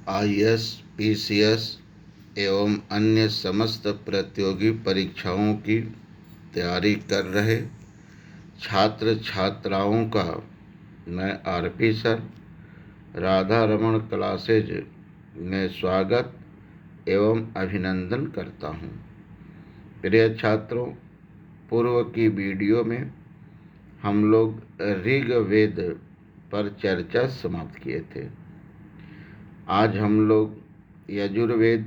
IAS, PCS एवं अन्य समस्त प्रतियोगी परीक्षाओं की तैयारी कर रहे छात्र छात्राओं का मैं RP sir Radha Raman classes में स्वागत एवं अभिनंदन करता हूँ। प्रिय छात्रों, पूर्व की वीडियो में हम लोग ऋग्वेद पर चर्चा समाप्त किए थे। आज हम लोग यजुर्वेद,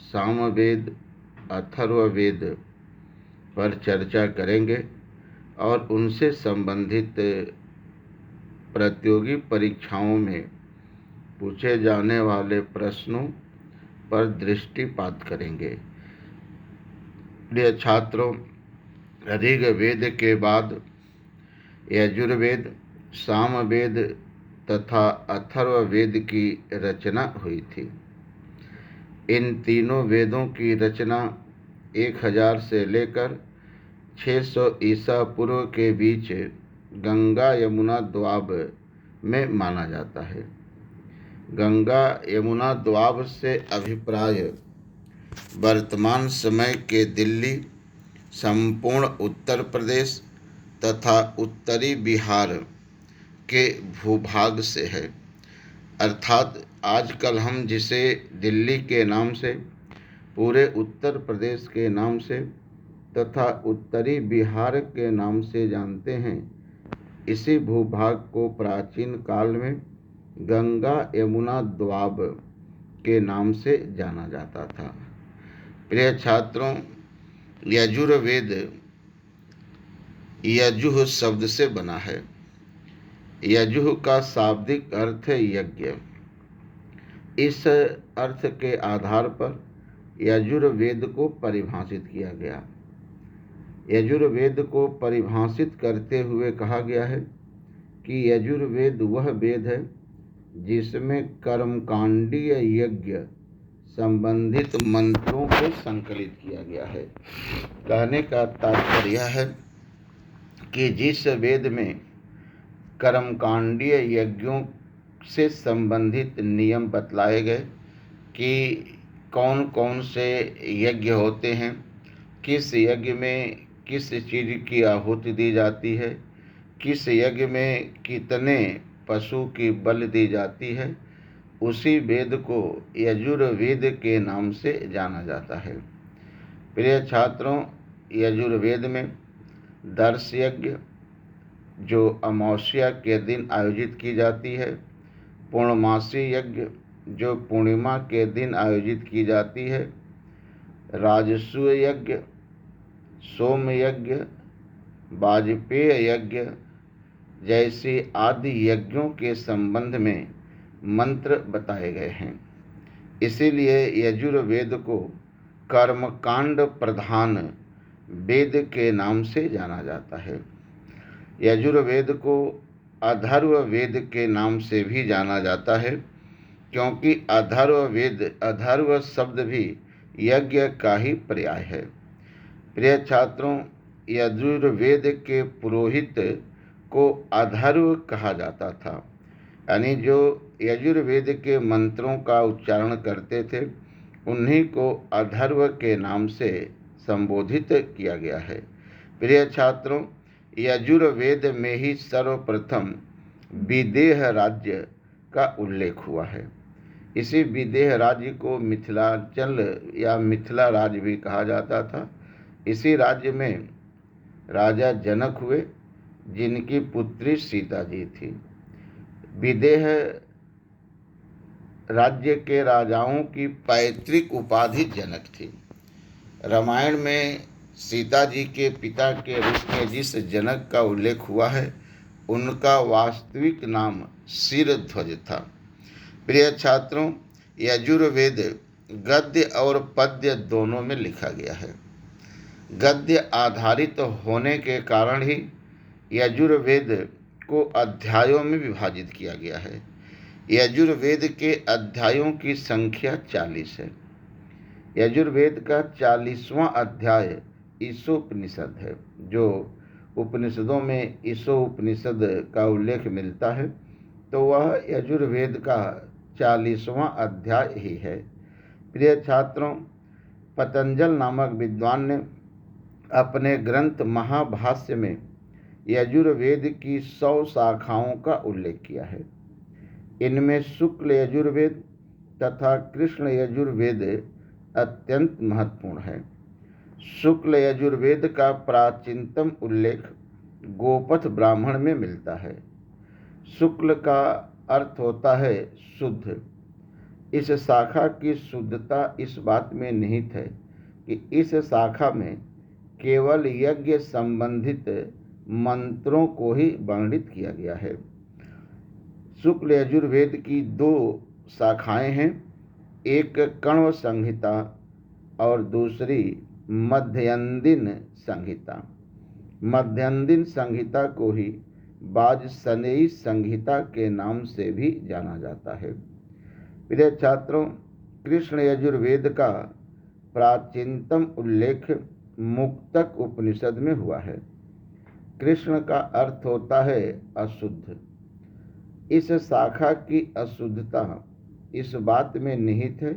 सामवेद, अथर्ववेद पर चर्चा करेंगे और उनसे संबंधित प्रतियोगी परीक्षाओं में पूछे जाने वाले प्रश्नों पर दृष्टिपात करेंगे। प्रिय छात्रों, ऋग्वेद के बाद यजुर्वेद, सामवेद तथा अथर्ववेद की रचना हुई थी। इन तीनों वेदों की रचना 1000 से लेकर 600 ईसा पूर्व के बीच गंगा यमुना द्वाब में माना जाता है। गंगा यमुना द्वाब से अभिप्राय वर्तमान समय के दिल्ली, संपूर्ण उत्तर प्रदेश तथा उत्तरी बिहार के भूभाग से है। अर्थात आजकल हम जिसे दिल्ली के नाम से, पूरे उत्तर प्रदेश के नाम से तथा उत्तरी बिहार के नाम से जानते हैं, इसी भूभाग को प्राचीन काल में गंगा यमुना द्वाब के नाम से जाना जाता था। प्रिय छात्रों, यजुर्वेद यजुः शब्द से बना है। यजुः का शाब्दिक अर्थ है यज्ञ। इस अर्थ के आधार पर यजुर्वेद को परिभाषित किया गया। यजुर्वेद को परिभाषित करते हुए कहा गया है कि यजुर्वेद वह वेद है जिसमें कर्मकांडीय यज्ञ संबंधित मंत्रों को संकलित किया गया है। कहने का तात्पर्य यह है कि जिस वेद में कर्मकांडीय यज्ञों से संबंधित नियम बतलाए गए कि कौन कौन से यज्ञ होते हैं, किस यज्ञ में किस चीज़ की आहुति दी जाती है, किस यज्ञ में कितने पशु की बलि दी जाती है, उसी वेद को यजुर्वेद के नाम से जाना जाता है। प्रिय छात्रों, यजुर्वेद में दर्श यज्ञ जो अमावस्या के दिन आयोजित की जाती है, पूर्णमासी यज्ञ जो पूर्णिमा के दिन आयोजित की जाती है, राजसूय यज्ञ, सोम यज्ञ, वाजपेय यज्ञ जैसे आदि यज्ञों के संबंध में मंत्र बताए गए हैं। इसीलिए यजुर्वेद को कर्मकांड प्रधान वेद के नाम से जाना जाता है। यजुर्वेद को अथर्ववेद के नाम से भी जाना जाता है, क्योंकि अथर्व शब्द भी यज्ञ का ही पर्याय है। प्रिय छात्रों, यजुर्वेद के पुरोहित को अथर्व कहा जाता था, यानी जो यजुर्वेद के मंत्रों का उच्चारण करते थे उन्हीं को अथर्व के नाम से संबोधित किया गया है। प्रिय छात्रों, यजुर्वेद में ही सर्वप्रथम विदेह राज्य का उल्लेख हुआ है। इसी विदेह राज्य को मिथिलांचल या मिथिला राज्य भी कहा जाता था। इसी राज्य में राजा जनक हुए, जिनकी पुत्री सीता जी थी। विदेह राज्य के राजाओं की पैतृक उपाधि जनक थी। रामायण में सीता जी के पिता के रूप में जिस जनक का उल्लेख हुआ है, उनका वास्तविक नाम शिरध्वज था। प्रिय छात्रों, यजुर्वेद गद्य और पद्य दोनों में लिखा गया है। गद्य आधारित होने के कारण ही यजुर्वेद को अध्यायों में विभाजित किया गया है। यजुर्वेद के अध्यायों की संख्या 40 है। यजुर्वेद का 40वां अध्याय ईशोपनिषद है। जो उपनिषदों में ईशोपनिषद का उल्लेख मिलता है, तो वह यजुर्वेद का 40वां अध्याय ही है। प्रिय छात्रों, पतंजल नामक विद्वान ने अपने ग्रंथ महाभाष्य में यजुर्वेद की 100 शाखाओं का उल्लेख किया है। इनमें शुक्ल यजुर्वेद तथा कृष्ण यजुर्वेद अत्यंत महत्वपूर्ण है। शुक्ल यजुर्वेद का प्राचीनतम उल्लेख गोपथ ब्राह्मण में मिलता है। शुक्ल का अर्थ होता है शुद्ध। इस शाखा की शुद्धता इस बात में निहित है कि इस शाखा में केवल यज्ञ संबंधित मंत्रों को ही वर्णित किया गया है। शुक्ल यजुर्वेद की 2 शाखाएं हैं, एक कण्व संहिता और दूसरी मध्यंदिन संहिता। मध्यंदिन संहिता को ही वाजसनेयी संहिता के नाम से भी जाना जाता है। प्रिय छात्रों, कृष्ण यजुर्वेद का प्राचीनतम उल्लेख मुक्तक उपनिषद में हुआ है। कृष्ण का अर्थ होता है अशुद्ध। इस शाखा की अशुद्धता इस बात में निहित है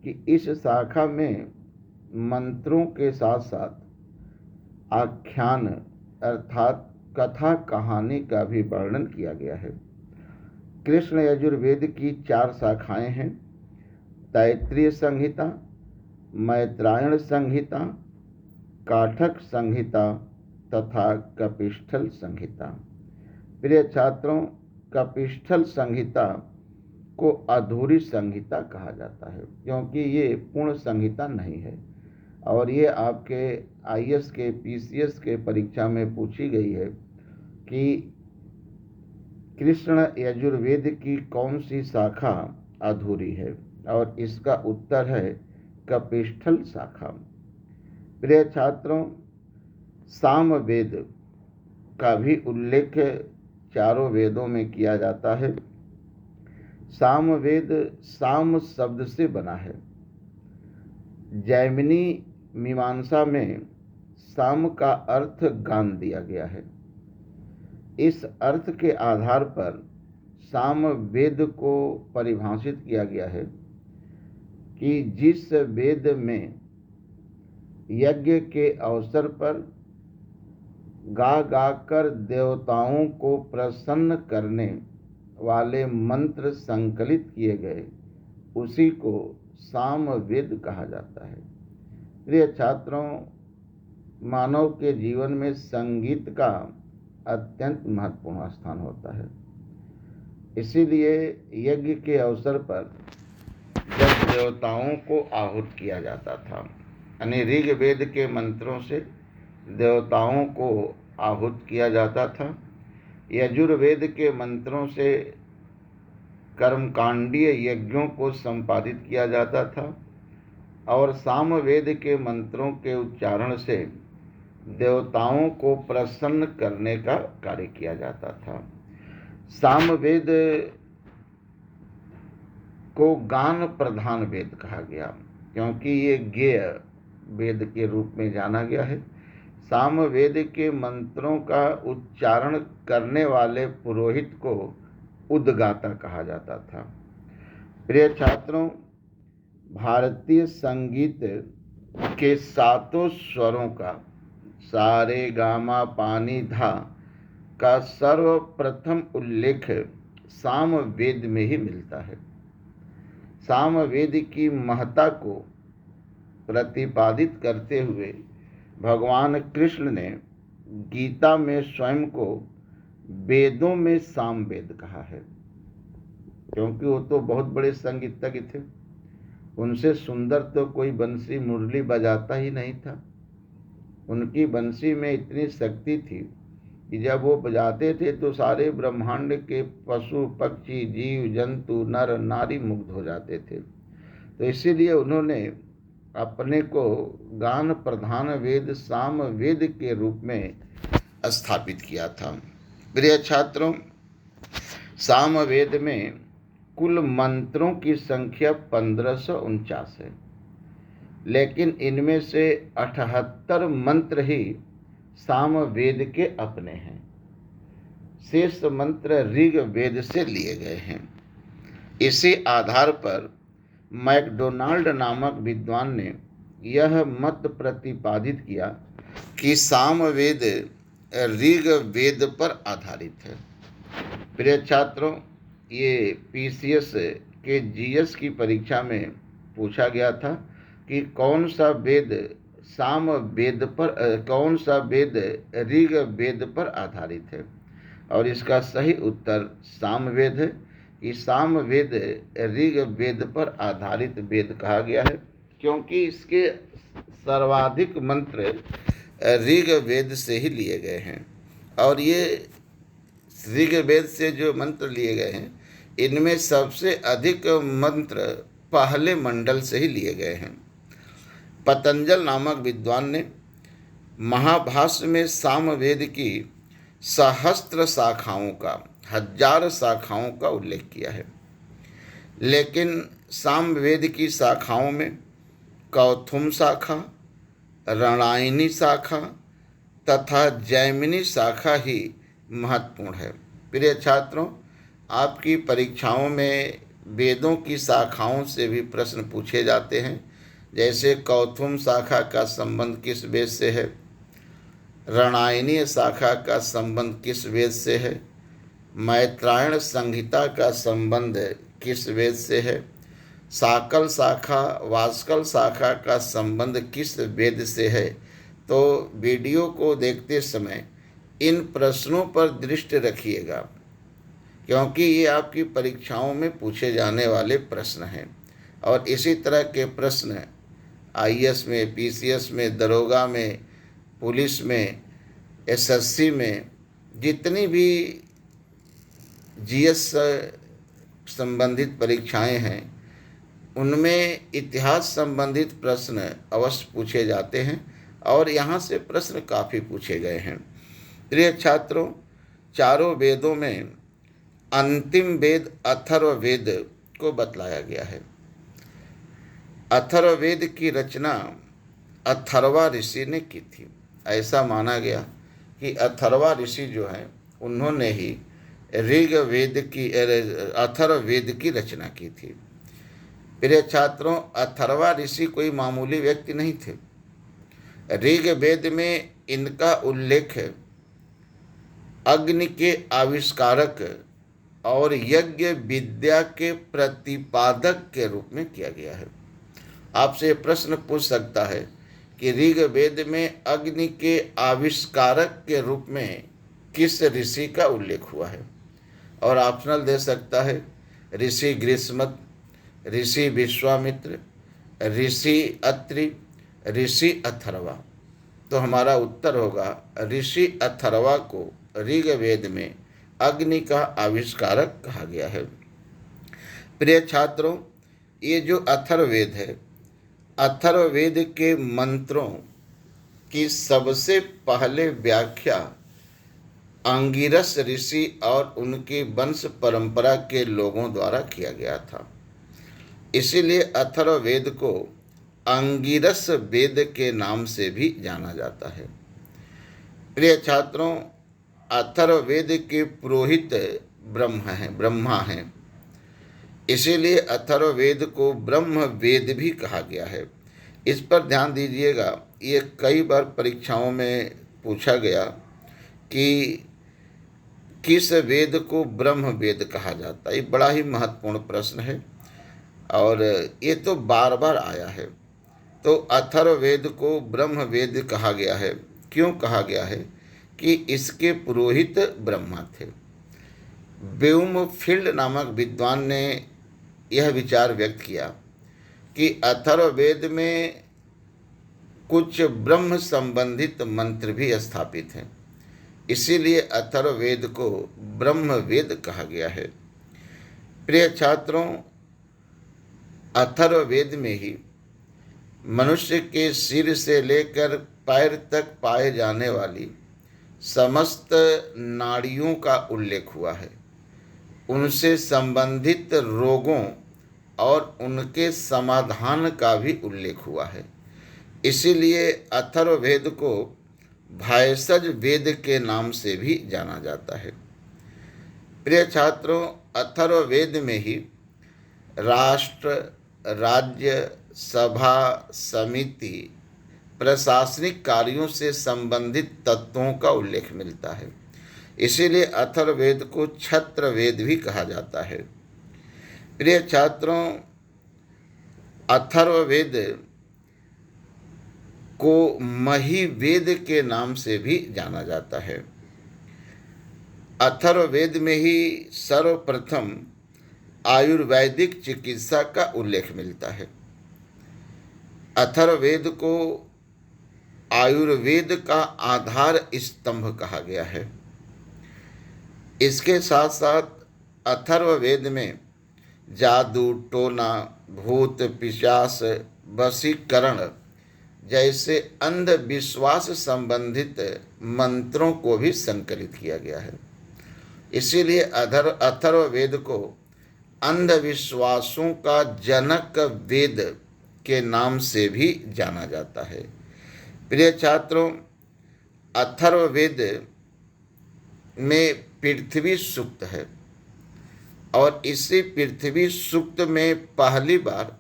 कि इस शाखा में मंत्रों के साथ साथ आख्यान अर्थात कथा कहानी का भी वर्णन किया गया है। कृष्ण यजुर्वेद की 4 शाखाएं हैं, तैत्तिरीय संहिता, मैत्रायण संहिता, काठक संहिता तथा कपिष्ठल संहिता। प्रिय छात्रों, कपिष्ठल संहिता को अधूरी संहिता कहा जाता है क्योंकि ये पूर्ण संहिता नहीं है और ये आपके IAS के PCS के परीक्षा में पूछी गई है कि कृष्ण यजुर्वेद की कौन सी शाखा अधूरी है, और इसका उत्तर है कपिष्ठल शाखा। प्रिय छात्रों, सामवेद का भी उल्लेख चारों वेदों में किया जाता है। सामवेद साम शब्द से बना है। जैमिनी मीमांसा में साम का अर्थ गान दिया गया है। इस अर्थ के आधार पर साम वेद को परिभाषित किया गया है कि जिस वेद में यज्ञ के अवसर पर गा गा कर देवताओं को प्रसन्न करने वाले मंत्र संकलित किए गए उसी को सामवेद कहा जाता है। प्रिय छात्रों, मानव के जीवन में संगीत का अत्यंत महत्वपूर्ण स्थान होता है। इसीलिए यज्ञ के अवसर पर जब देवताओं को आहुत किया जाता था, यानी ऋग्वेद के मंत्रों से देवताओं को आहुत किया जाता था, यजुर्वेद के मंत्रों से कर्मकांडीय यज्ञों को संपादित किया जाता था और सामवेद के मंत्रों के उच्चारण से देवताओं को प्रसन्न करने का कार्य किया जाता था। सामवेद को गान प्रधान वेद कहा गया क्योंकि ये गेय वेद के रूप में जाना गया है। सामवेद के मंत्रों का उच्चारण करने वाले पुरोहित को उद्गाता कहा जाता था। प्रिय छात्रों, भारतीय संगीत के 7 स्वरों का सा रे गा मा पा नी धा का सर्वप्रथम उल्लेख सामवेद में ही मिलता है। सामवेद की महत्ता को प्रतिपादित करते हुए भगवान कृष्ण ने गीता में स्वयं को वेदों में सामवेद कहा है क्योंकि वो तो बहुत बड़े संगीतज्ञ थे। उनसे सुंदर तो कोई बंसी मुरली बजाता ही नहीं था। उनकी बंसी में इतनी शक्ति थी कि जब वो बजाते थे तो सारे ब्रह्मांड के पशु पक्षी जीव जंतु नर नारी मुग्ध हो जाते थे। तो इसीलिए उन्होंने अपने को गान प्रधान वेद सामवेद के रूप में स्थापित किया था। प्रिय छात्रों, सामवेद में कुल मंत्रों की संख्या 1549 है, लेकिन इनमें से 78 मंत्र ही सामवेद के अपने हैं। शेष मंत्र ऋग्वेद से लिए गए हैं। इसी आधार पर मैकडोनाल्ड नामक विद्वान ने यह मत प्रतिपादित किया कि सामवेद ऋग्वेद पर आधारित है। प्रिय छात्रों, ये पीसीएस के जीएस की परीक्षा में पूछा गया था कि कौन सा वेद सामवेद पर कौन सा वेद ऋग्वेद पर आधारित है, और इसका सही उत्तर सामवेद है। कि सामवेद ऋग्वेद पर आधारित वेद कहा गया है क्योंकि इसके सर्वाधिक मंत्र ऋग्वेद से ही लिए गए हैं, और ये ऋग्वेद से जो मंत्र लिए गए हैं इनमें सबसे अधिक मंत्र पहले मंडल से ही लिए गए हैं। पतंजल नामक विद्वान ने महाभाष्य में सामवेद की सहस्त्र शाखाओं का 1000 शाखाओं का उल्लेख किया है, लेकिन सामवेद की शाखाओं में कौथुम शाखा, रणायनी शाखा तथा जैमिनी शाखा ही महत्वपूर्ण है। प्रिय छात्रों, आपकी परीक्षाओं में वेदों की शाखाओं से भी प्रश्न पूछे जाते हैं, जैसे कौथुम शाखा का संबंध किस वेद से है, रणायनीय शाखा का संबंध किस वेद से है, मैत्रायण संहिता का संबंध किस वेद से है, साकल शाखा वास्कल शाखा का संबंध किस वेद से है। तो वीडियो को देखते समय इन प्रश्नों पर दृष्टि रखिएगा, क्योंकि ये आपकी परीक्षाओं में पूछे जाने वाले प्रश्न हैं, और इसी तरह के प्रश्न आईएएस में, पीसीएस में, दरोगा में, पुलिस में, एसएससी में, जितनी भी जीएस संबंधित परीक्षाएं हैं उनमें इतिहास संबंधित प्रश्न अवश्य पूछे जाते हैं, और यहाँ से प्रश्न काफ़ी पूछे गए हैं। प्रिय छात्रों, चारों वेदों में अंतिम वेद अथर्ववेद को बतलाया गया है। अथर्ववेद की रचना अथर्वा ऋषि ने की थी। ऐसा माना गया कि अथर्वा ऋषि जो हैं उन्होंने ही ऋग्वेद की अथर्ववेद की रचना की थी। प्रिय छात्रों, अथर्वा ऋषि कोई मामूली व्यक्ति नहीं थे। ऋग्वेद में इनका उल्लेख अग्नि के आविष्कारक और यज्ञ विद्या के प्रतिपादक के रूप में किया गया है। आपसे प्रश्न पूछ सकता है कि ऋग्वेद में अग्नि के आविष्कारक के रूप में किस ऋषि का उल्लेख हुआ है, और ऑप्शनल दे सकता है ऋषि ग्रीष्मत, ऋषि विश्वामित्र, ऋषि अत्रि, ऋषि अथर्वा। तो हमारा उत्तर होगा ऋषि अथर्वा को ऋग्वेद में अग्नि का आविष्कारक कहा गया है। प्रिय छात्रों, ये जो अथर्ववेद है, अथर्ववेद के मंत्रों की सबसे पहले व्याख्या अंगिरस ऋषि और उनकी वंश परंपरा के लोगों द्वारा किया गया था। इसीलिए अथर्ववेद को अंगिरस वेद के नाम से भी जाना जाता है। प्रिय छात्रों, अथर्ववेद के पुरोहित ब्रह्मा हैं। इसीलिए अथर्ववेद को ब्रह्म वेद भी कहा गया है। इस पर ध्यान दीजिएगा, ये कई बार परीक्षाओं में पूछा गया कि किस वेद को ब्रह्म वेद कहा जाता है। ये बड़ा ही महत्वपूर्ण प्रश्न है और ये तो बार बार आया है। तो अथर्ववेद को ब्रह्म वेद कहा गया है। क्यों कहा गया है? कि इसके पुरोहित ब्रह्मा थे। ब्यूमफील्ड नामक विद्वान ने यह विचार व्यक्त किया कि अथर्ववेद में कुछ ब्रह्म संबंधित मंत्र भी स्थापित हैं, इसीलिए अथर्ववेद को ब्रह्म वेद कहा गया है। प्रिय छात्रों, अथर्ववेद में ही मनुष्य के सिर से लेकर पैर तक पाए जाने वाली समस्त नाड़ियों का उल्लेख हुआ है। उनसे संबंधित रोगों और उनके समाधान का भी उल्लेख हुआ है। इसीलिए अथर्ववेद को भाषज वेद के नाम से भी जाना जाता है। प्रिय छात्रों, अथर्ववेद में ही राष्ट्र, राज्य, सभा, समिति, प्रशासनिक कार्यों से संबंधित तत्वों का उल्लेख मिलता है। इसीलिए अथर्ववेद को छत्रवेद भी कहा जाता है। प्रिय छात्रों, अथर्ववेद को महिवेद के नाम से भी जाना जाता है। अथर्ववेद में ही सर्वप्रथम आयुर्वैदिक चिकित्सा का उल्लेख मिलता है। अथर्ववेद को आयुर्वेद का आधार स्तंभ कहा गया है। इसके साथ साथ अथर्ववेद में जादू, टोना, भूत, पिशाच, वशीकरण जैसे अंधविश्वास संबंधित मंत्रों को भी संकलित किया गया है। इसीलिए अथर्ववेद को अंधविश्वासों का जनक वेद के नाम से भी जाना जाता है। प्रिय छात्रों, अथर्ववेद में पृथ्वी सूक्त है और इसी पृथ्वी सूक्त में पहली बार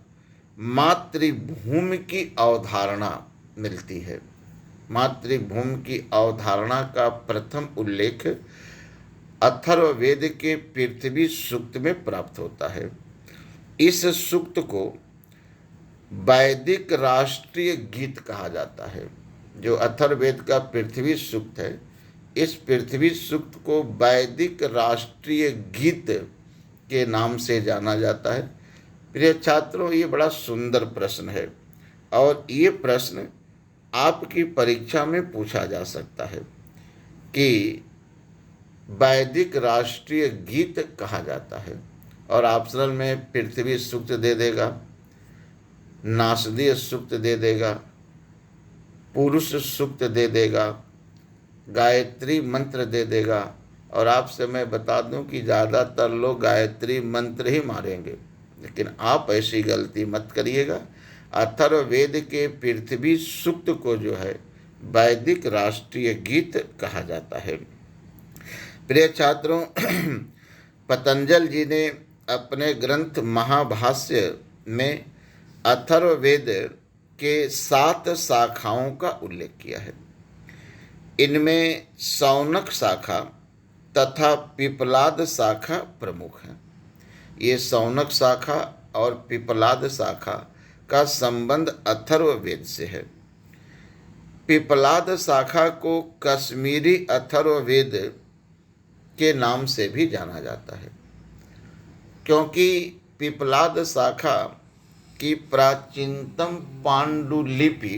मातृभूमि की अवधारणा मिलती है। मातृभूमि की अवधारणा का प्रथम उल्लेख अथर्ववेद के पृथ्वी सूक्त में प्राप्त होता है। इस सूक्त को वैदिक राष्ट्रीय गीत कहा जाता है। जो अथर्ववेद का पृथ्वी सूक्त है, इस पृथ्वी सूक्त को वैदिक राष्ट्रीय गीत के नाम से जाना जाता है। प्रिय छात्रों, ये बड़ा सुंदर प्रश्न है और ये प्रश्न आपकी परीक्षा में पूछा जा सकता है कि वैदिक राष्ट्रीय गीत कहा जाता है, और ऑप्शनल में पृथ्वी सूक्त दे देगा, नासदीय सूक्त दे देगा, पुरुष सूक्त दे देगा, गायत्री मंत्र दे देगा। और आपसे मैं बता दूं कि ज़्यादातर लोग गायत्री मंत्र ही मारेंगे, लेकिन आप ऐसी गलती मत करिएगा। अथर्ववेद के पृथ्वी सूक्त को जो है वैदिक राष्ट्रीय गीत कहा जाता है। प्रिय छात्रों, पतंजलि जी ने अपने ग्रंथ महाभाष्य में अथर्ववेद के 7 शाखाओं का उल्लेख किया है। इनमें शौनक शाखा तथा पिपलाद शाखा प्रमुख है। ये शौनक शाखा और पिपलाद शाखा का संबंध अथर्ववेद से है। पिपलाद शाखा को कश्मीरी अथर्ववेद के नाम से भी जाना जाता है, क्योंकि पिपलाद शाखा की प्राचीनतम पांडुलिपि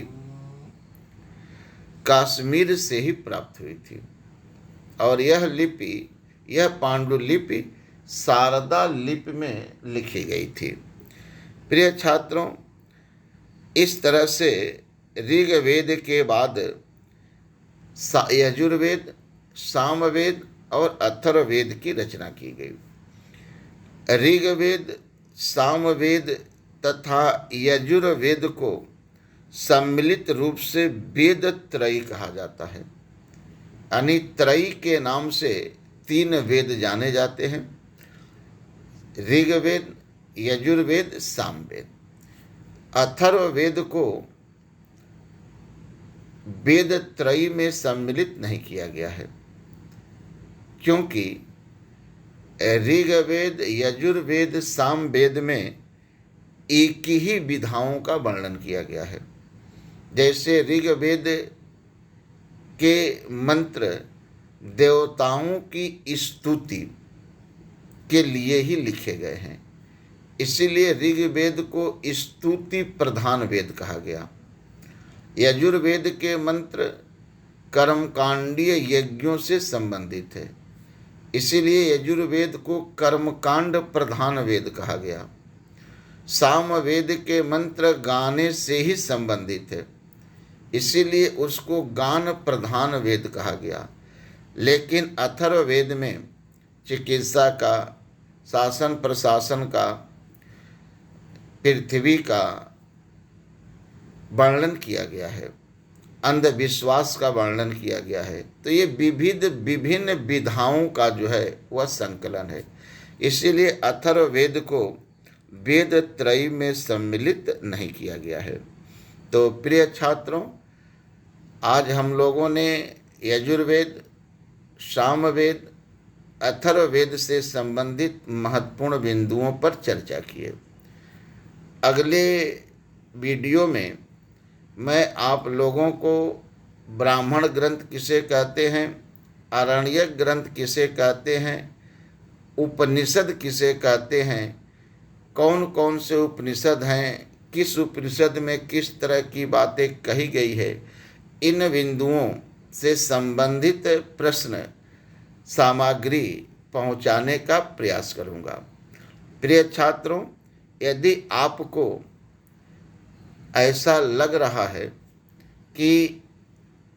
कश्मीर से ही प्राप्त हुई थी और यह पांडुलिपि शारदा लिपि में लिखी गई थी। प्रिय छात्रों, इस तरह से ऋग्वेद के बाद यजुर्वेद, सामवेद और अथर्ववेद की रचना की गई। ऋग्वेद, सामवेद तथा यजुर्वेद को सम्मिलित रूप से वेद त्रयी कहा जाता है। यानी त्रयी के नाम से 3 वेद जाने जाते हैं, ऋग्वेद, यजुर्वेद, सामवेद। अथर्ववेद को वेद त्रयी में सम्मिलित नहीं किया गया है, क्योंकि ऋग्वेद, यजुर्वेद, सामवेद में एक ही विधाओं का वर्णन किया गया है। जैसे ऋग्वेद के मंत्र देवताओं की स्तुति के लिए ही लिखे गए हैं, इसीलिए ऋग्वेद को स्तुति प्रधान वेद कहा गया। यजुर्वेद के मंत्र कर्मकांडीय यज्ञों से संबंधित है, इसीलिए यजुर्वेद को कर्मकांड प्रधान वेद कहा गया। सामवेद के मंत्र गाने से ही संबंधित है, इसीलिए उसको गान प्रधान वेद कहा गया। लेकिन अथर्ववेद में चिकित्सा का, शासन प्रशासन का, पृथ्वी का वर्णन किया गया है, अंधविश्वास का वर्णन किया गया है। तो ये विभिन्न विधाओं का जो है वह संकलन है। इसीलिए अथर्ववेद को वेद त्रयी में सम्मिलित नहीं किया गया है। तो प्रिय छात्रों, आज हम लोगों ने यजुर्वेद, सामवेद, अथर्ववेद से संबंधित महत्वपूर्ण बिंदुओं पर चर्चा की है। अगले वीडियो में मैं आप लोगों को ब्राह्मण ग्रंथ किसे कहते हैं, आरण्यक ग्रंथ किसे कहते हैं, उपनिषद किसे कहते हैं, कौन कौन से उपनिषद हैं, किस उपनिषद में किस तरह की बातें कही गई है, इन बिंदुओं से संबंधित प्रश्न सामग्री पहुंचाने का प्रयास करूंगा। प्रिय छात्रों, यदि आपको ऐसा लग रहा है कि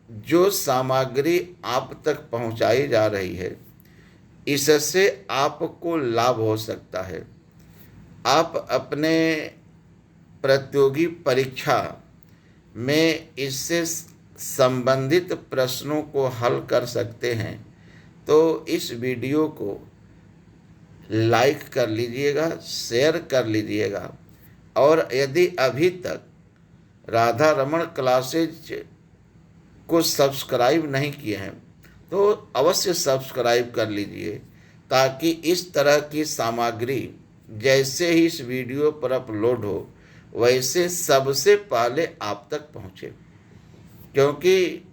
जो सामग्री आप तक पहुंचाई जा रही है इससे आपको लाभ हो सकता है, आप अपने प्रतियोगी परीक्षा में इससे संबंधित प्रश्नों को हल कर सकते हैं, तो इस वीडियो को लाइक कर लीजिएगा, शेयर कर लीजिएगा। और यदि अभी तक राधा रमण क्लासेज को सब्सक्राइब नहीं किए हैं तो अवश्य सब्सक्राइब कर लीजिए, ताकि इस तरह की सामग्री जैसे ही इस वीडियो पर अपलोड हो वैसे सबसे पहले आप तक पहुँचे। क्योंकि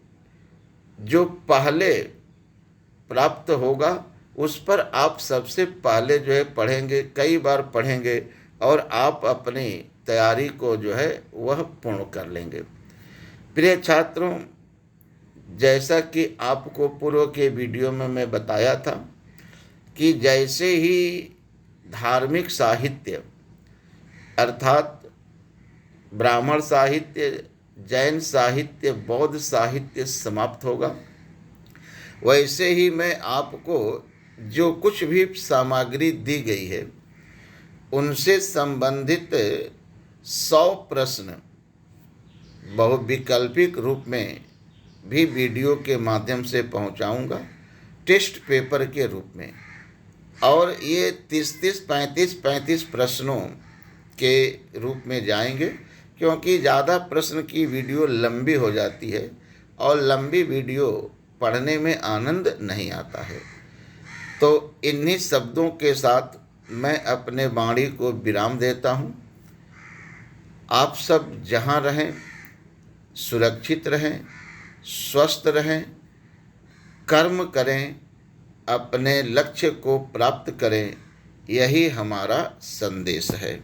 जो पहले प्राप्त होगा उस पर आप सबसे पहले जो है पढ़ेंगे, कई बार पढ़ेंगे और आप अपनी तैयारी को जो है वह पूर्ण कर लेंगे। प्रिय छात्रों, जैसा कि आपको पूर्व के वीडियो में मैं बताया था कि जैसे ही धार्मिक साहित्य अर्थात ब्राह्मण साहित्य, जैन साहित्य, बौद्ध साहित्य समाप्त होगा, वैसे ही मैं आपको जो कुछ भी सामग्री दी गई है उनसे संबंधित 100 प्रश्न बहुविकल्पिक रूप में भी वीडियो के माध्यम से पहुंचाऊंगा, टेस्ट पेपर के रूप में। और ये 30-30, 35-35 प्रश्नों के रूप में जाएंगे, क्योंकि ज़्यादा प्रश्न की वीडियो लंबी हो जाती है और लंबी वीडियो पढ़ने में आनंद नहीं आता है। तो इन्हीं शब्दों के साथ मैं अपने वाणी को विराम देता हूँ। आप सब जहाँ रहें सुरक्षित रहें, स्वस्थ रहें, कर्म करें, अपने लक्ष्य को प्राप्त करें, यही हमारा संदेश है।